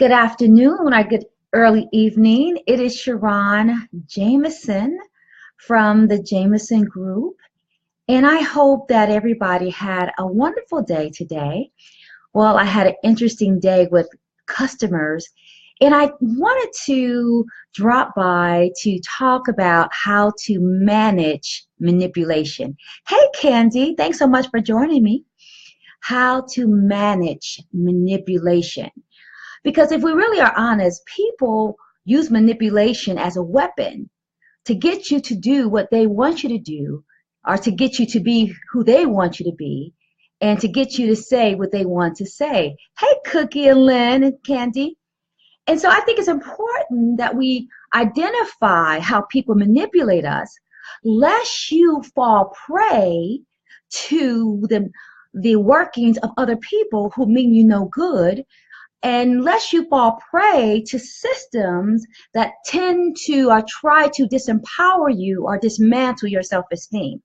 Good afternoon or good early evening. It is SharRon Jamison from the Jamison Group, and I hope that everybody had a wonderful day today. Well, I had an interesting day with customers, and I wanted to drop by to talk about how to manage manipulation. Hey, Candy, thanks so much for joining me. How to manage manipulation. Because if we really are honest, people use manipulation as a weapon to get you to do what they want you to do, or to get you to be who they want you to be, and to get you to say what they want to say. Hey, Cookie and Lynn and Candy. And so I think it's important that we identify how people manipulate us, lest you fall prey to the workings of other people who mean you no good, unless you fall prey to systems that tend to or try to disempower you or dismantle your self-esteem.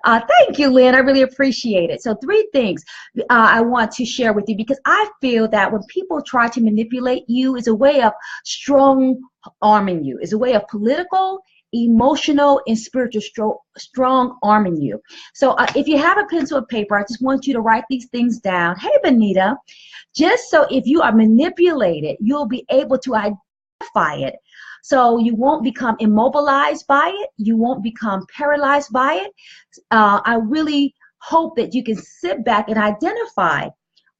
Thank you, Lynn. I really appreciate it. So 3 things I want to share with you, because I feel that when people try to manipulate you, is a way of strong arming you, is a way of political, emotional, and spiritual strong arming you. So if you have a pencil and paper, I just want you to write these things down. Hey, Benita. Just so if you are manipulated, you'll be able to identify it. So you won't become immobilized by it. You won't become paralyzed by it. I really hope that you can sit back and identify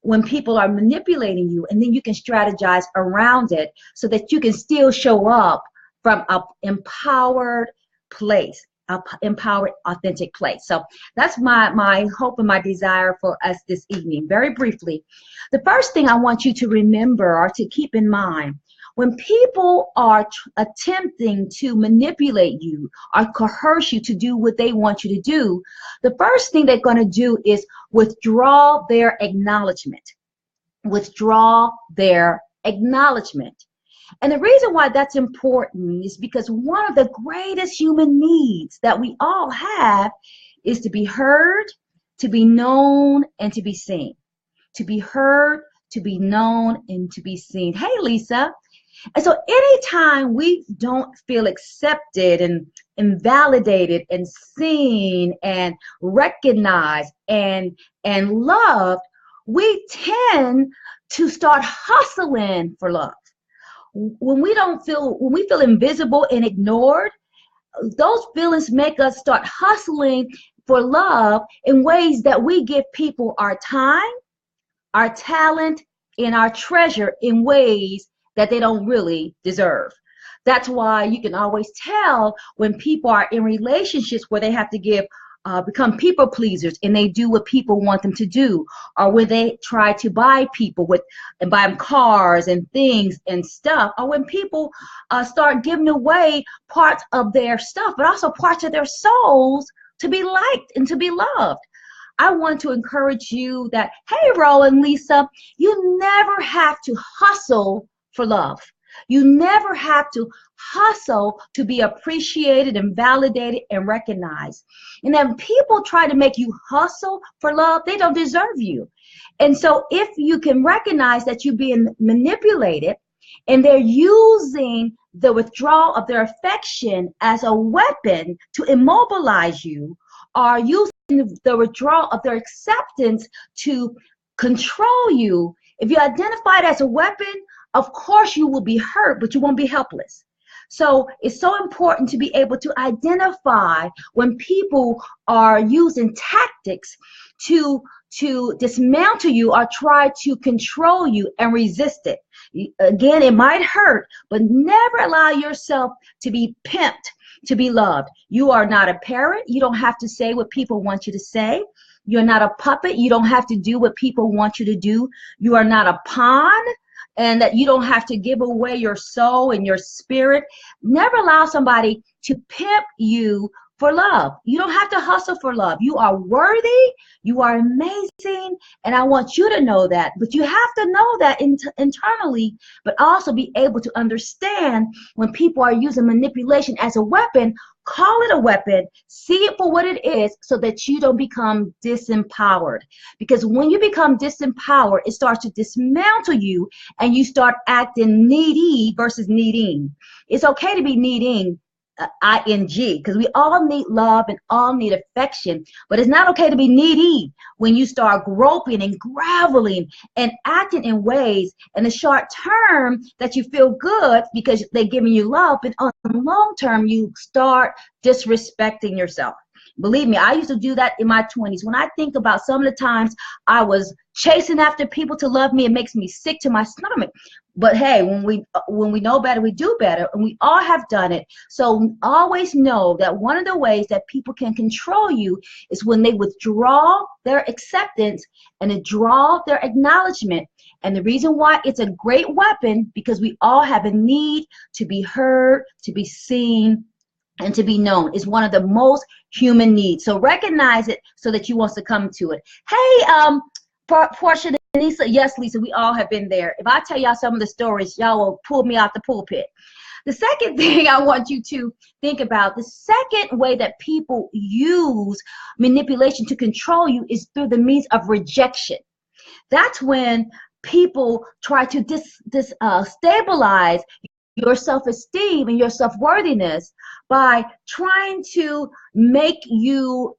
when people are manipulating you, and then you can strategize around it so that you can still show up from an empowered place, an empowered, authentic place. So that's my hope and my desire for us this evening. Very briefly, the first thing I want you to remember or to keep in mind, when people are attempting to manipulate you or coerce you to do what they want you to do, the first thing they're going to do is withdraw their acknowledgement. Withdraw their acknowledgement. And the reason why that's important is because one of the greatest human needs that we all have is to be heard, to be known, and to be seen. To be heard, to be known, and to be seen. Hey, Lisa. And so anytime we don't feel accepted and validated and seen and recognized and loved, we tend to start hustling for love. When we feel invisible and ignored, those feelings make us start hustling for love in ways that we give people our time, our talent, and our treasure in ways that they don't really deserve. That's why you can always tell when people are in relationships where they have to become people pleasers and they do what people want them to do, or when they try to buy people and buy them cars and things and stuff, or when people start giving away parts of their stuff, but also parts of their souls to be liked and to be loved. I want to encourage you that, hey, Ro and Lisa, you never have to hustle for love. You never have to hustle to be appreciated and validated and recognized. And then people try to make you hustle for love, they don't deserve you. And so if you can recognize that you're being manipulated and they're using the withdrawal of their affection as a weapon to immobilize you, or using the withdrawal of their acceptance to control you, if you identify it as a weapon, of course you will be hurt, but you won't be helpless. So it's so important to be able to identify when people are using tactics to dismantle you or try to control you, and resist it. Again, it might hurt, but never allow yourself to be pimped to be loved. You are not a parrot. You don't have to say what people want you to say. You're not a puppet. You don't have to do what people want you to do. You are not a pawn, and that you don't have to give away your soul and your spirit. Never allow somebody to pimp you for love. You don't have to hustle for love. You are worthy. You are amazing. And I want you to know that. But you have to know that internally, but also be able to understand when people are using manipulation as a weapon, call it a weapon, see it for what it is, so that you don't become disempowered. Because when you become disempowered, it starts to dismantle you, and you start acting needy versus needing. It's okay to be needing, ing, because we all need love and all need affection, but it's not okay to be needy when you start groping and groveling and acting in ways in the short term that you feel good because they're giving you love, but on the long term you start disrespecting yourself. Believe me, I used to do that in my 20s. When I think about some of the times I was chasing after people to love me, it makes me sick to my stomach. But hey, when we know better, we do better, and we all have done it. So always know that one of the ways that people can control you is when they withdraw their acceptance and withdraw their acknowledgement. And the reason why it's a great weapon, because we all have a need to be heard, to be seen, and to be known. Is one of the most human needs. So recognize it so that you want to come to it. Hey, Portia, Lisa, yes, Lisa, we all have been there. If I tell y'all some of the stories, y'all will pull me out the pulpit. The second thing I want you to think about, the second way that people use manipulation to control you is through the means of rejection. That's when people try to stabilize your self-esteem and your self-worthiness by trying to make you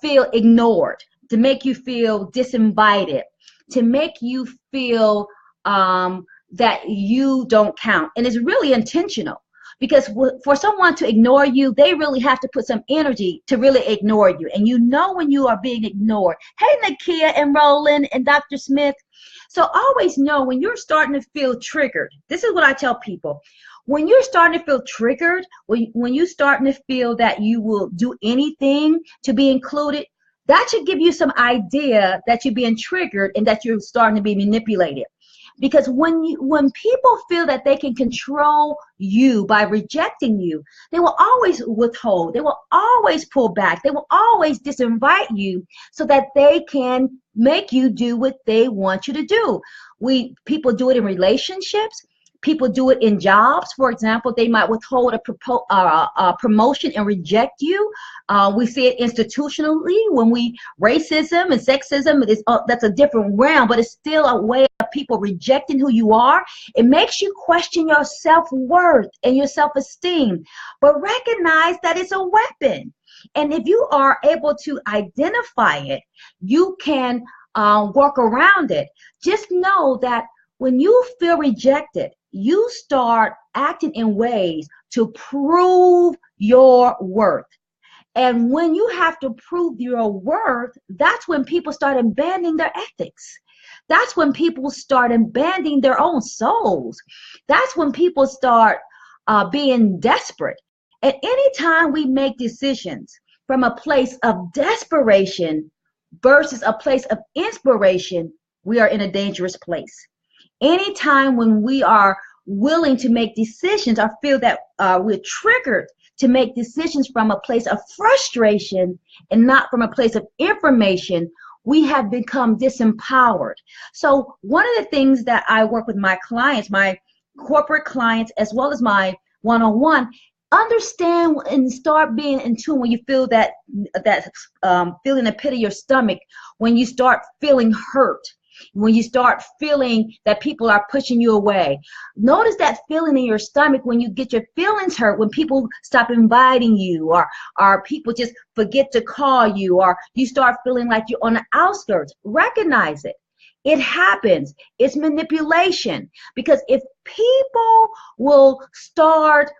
feel ignored, to make you feel disinvited, to make you feel that you don't count. And it's really intentional, because for someone to ignore you, they really have to put some energy to really ignore you. And you know when you are being ignored. Hey, Nakia and Roland and Dr. Smith. So always know when you're starting to feel triggered. This is what I tell people. When you're starting to feel triggered, when you're starting to feel that you will do anything to be included, that should give you some idea that you're being triggered and that you're starting to be manipulated. Because when people feel that they can control you by rejecting you, they will always withhold. They will always pull back. They will always disinvite you so that they can make you do what they want you to do. People do it in relationships. People do it in jobs. For example, they might withhold a promotion and reject you. We see it institutionally when racism and sexism, that's a different realm, but it's still a way of people rejecting who you are. It makes you question your self-worth and your self-esteem, but recognize that it's a weapon. And if you are able to identify it, you can work around it. Just know that when you feel rejected, you start acting in ways to prove your worth. And when you have to prove your worth, that's when people start abandoning their ethics. That's when people start abandoning their own souls. That's when people start being desperate. And anytime we make decisions from a place of desperation versus a place of inspiration, we are in a dangerous place. Anytime when we are willing to make decisions or feel that we're triggered to make decisions from a place of frustration and not from a place of information, we have become disempowered. So one of the things that I work with my clients, my corporate clients, as well as my one-on-one, understand and start being in tune when you feel that feeling the pit of your stomach, when you start feeling hurt, when you start feeling that people are pushing you away. Notice that feeling in your stomach when you get your feelings hurt, when people stop inviting you, or people just forget to call you, or you start feeling like you're on the outskirts. Recognize it. It happens. It's manipulation. Because if people will start,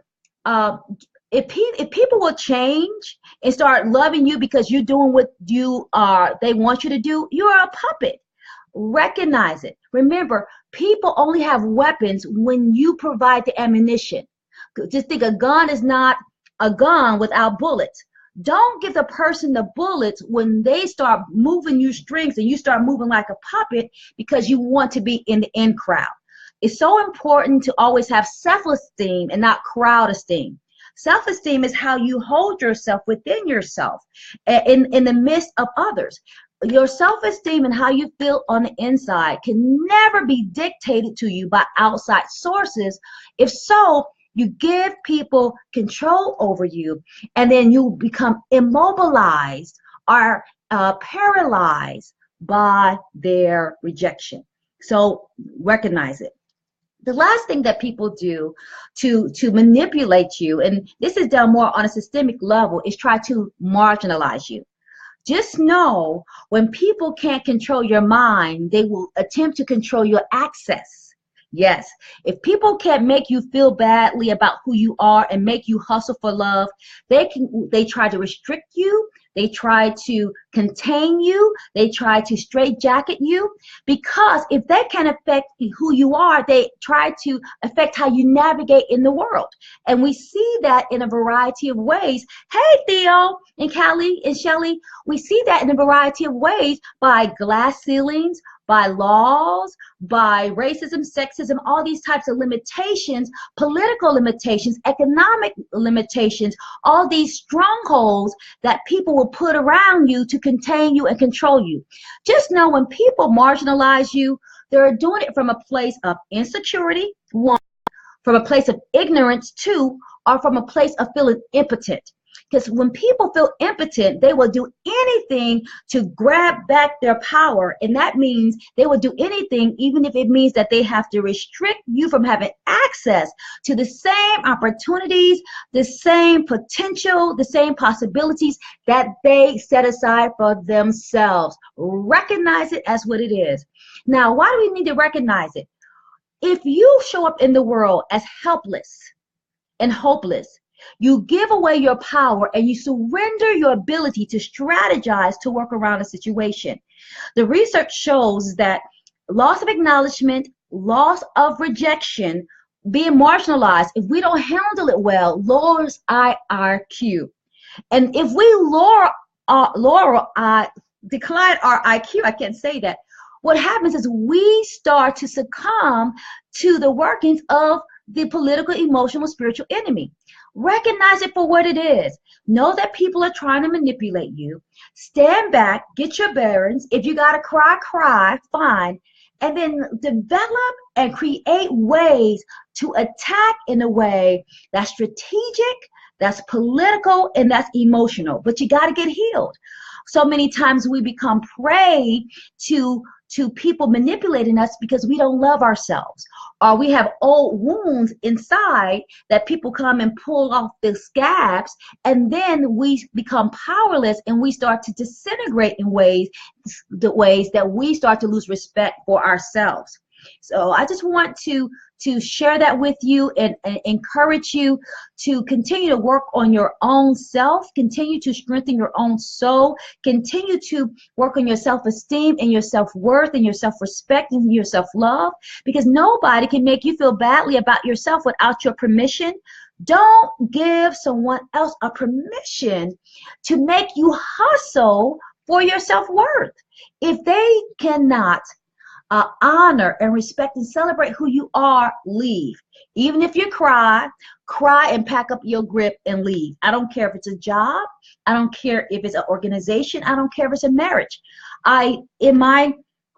if people will change and start loving you because you're doing what they want you to do, you're a puppet. Recognize it. Remember, people only have weapons when you provide the ammunition. Just think, a gun is not a gun without bullets. Don't give the person the bullets when they start moving you strings and you start moving like a puppet because you want to be in the in crowd. It's so important to always have self-esteem and not crowd esteem. Self-esteem is how you hold yourself within yourself in the midst of others. Your self-esteem and how you feel on the inside can never be dictated to you by outside sources. If so, You give people control over you, and then you become immobilized or paralyzed by their rejection. So recognize it. The last thing that people do to manipulate you, and this is done more on a systemic level, is try to marginalize you. Just know when people can't control your mind, they will attempt to control your access. Yes, if people can't make you feel badly about who you are and make you hustle for love, they try to restrict you, they try to contain you, they try to straitjacket you, because if they can affect who you are, they try to affect how you navigate in the world. And we see that in a variety of ways. Hey, Theo and Callie and Shelly, we see that in a variety of ways, by glass ceilings, by laws, by racism, sexism, all these types of limitations, political limitations, economic limitations, all these strongholds that people will put around you to contain you and control you. Just know when people marginalize you, they're doing it from a place of insecurity, one, from a place of ignorance, two, or from a place of feeling impotent. Because when people feel impotent, they will do anything to grab back their power. And that means they will do anything, even if it means that they have to restrict you from having access to the same opportunities, the same potential, the same possibilities that they set aside for themselves. Recognize it as what it is. Now, why do we need to recognize it? If you show up in the world as helpless and hopeless, you give away your power and you surrender your ability to strategize to work around a situation. The research shows that loss of acknowledgement, loss of rejection, being marginalized, if we don't handle it well, lowers IRQ. And if we decline our IQ, I can't say that, what happens is we start to succumb to the workings of the political, emotional, spiritual enemy. Recognize it for what it is. Know that people are trying to manipulate you. Stand back, get your bearings. If you got to cry, cry, fine. And then develop and create ways to attack in a way that's strategic, that's political, and that's emotional. But you got to get healed. So many times we become prey to people manipulating us because we don't love ourselves, or we have old wounds inside that people come and pull off the scabs, and then we become powerless and we start to disintegrate in ways that we start to lose respect for ourselves. So I just want to share that with you and encourage you to continue to work on your own self, continue to strengthen your own soul, continue to work on your self-esteem and your self-worth and your self-respect and your self-love, because nobody can make you feel badly about yourself without your permission. Don't give someone else a permission to make you hustle for your self-worth. If they cannot honor and respect and celebrate who you are, leave. Even if you cry and pack up your grip and leave. I don't care if it's a job. I don't care if it's an organization. I don't care if it's a marriage. In my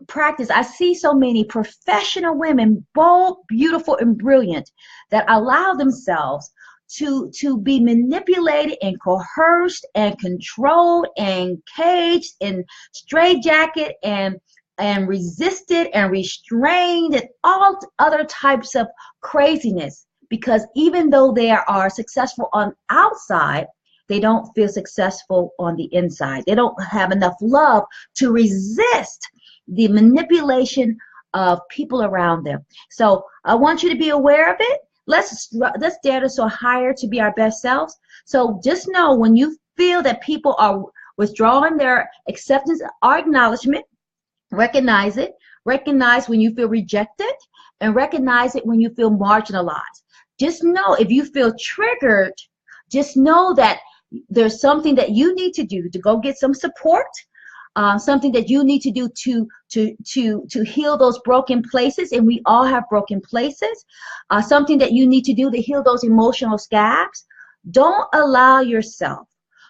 practice, I see so many professional women, bold, beautiful, and brilliant, that allow themselves to be manipulated and coerced and controlled and caged and straitjacket and resisted and restrained and all other types of craziness, because even though they are successful on outside, they don't feel successful on the inside. They don't have enough love to resist the manipulation of people around them. So I want you to be aware of it. Let's dare to soar higher to be our best selves. So just know when you feel that people are withdrawing their acceptance or acknowledgement, recognize it. Recognize when you feel rejected, and recognize it when you feel marginalized. Just know if you feel triggered, just know that there's something that you need to do to go get some support, something that you need to do to heal those broken places, and we all have broken places, something that you need to do to heal those emotional scabs. Don't allow yourself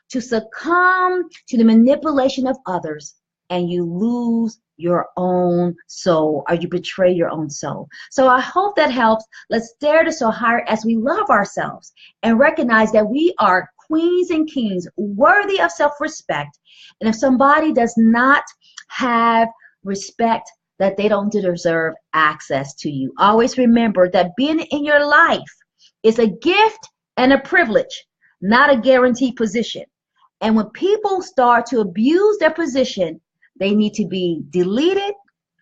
to succumb to the manipulation of others. and you lose your own soul, or you betray your own soul. So I hope that helps. Let's dare to soar higher as we love ourselves and recognize that we are queens and kings worthy of self-respect. And if somebody does not have respect, that they don't deserve access to you. Always remember that being in your life is a gift and a privilege, not a guaranteed position. And when people start to abuse their position, they need to be deleted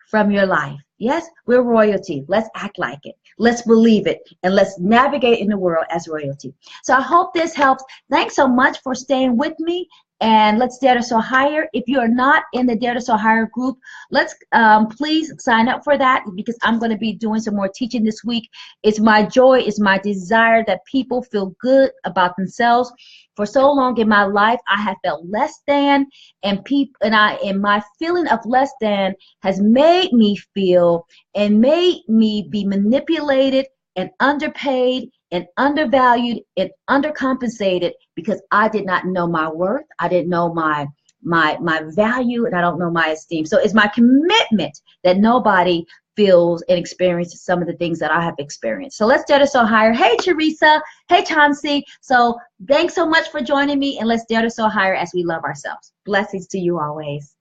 from your life. Yes, we're royalty. Let's act like it. Let's believe it. And let's navigate in the world as royalty. So I hope this helps. Thanks so much for staying with me. And let's Dare to Soar Higher. If you are not in the Dare to Soar Higher group, let's please sign up for that, because I'm going to be doing some more teaching this week. It's my joy, it's my desire that people feel good about themselves. For so long in my life, I have felt less than, and my feeling of less than has made me feel and made me be manipulated and underpaid and undervalued and undercompensated, because I did not know my worth. I didn't know my value, and I don't know my esteem. So it's my commitment that nobody feels and experiences some of the things that I have experienced. So let's dare to soar higher. Hey, Teresa. Hey, Chauncey. So thanks so much for joining me, and let's dare to soar higher as we love ourselves. Blessings to you always.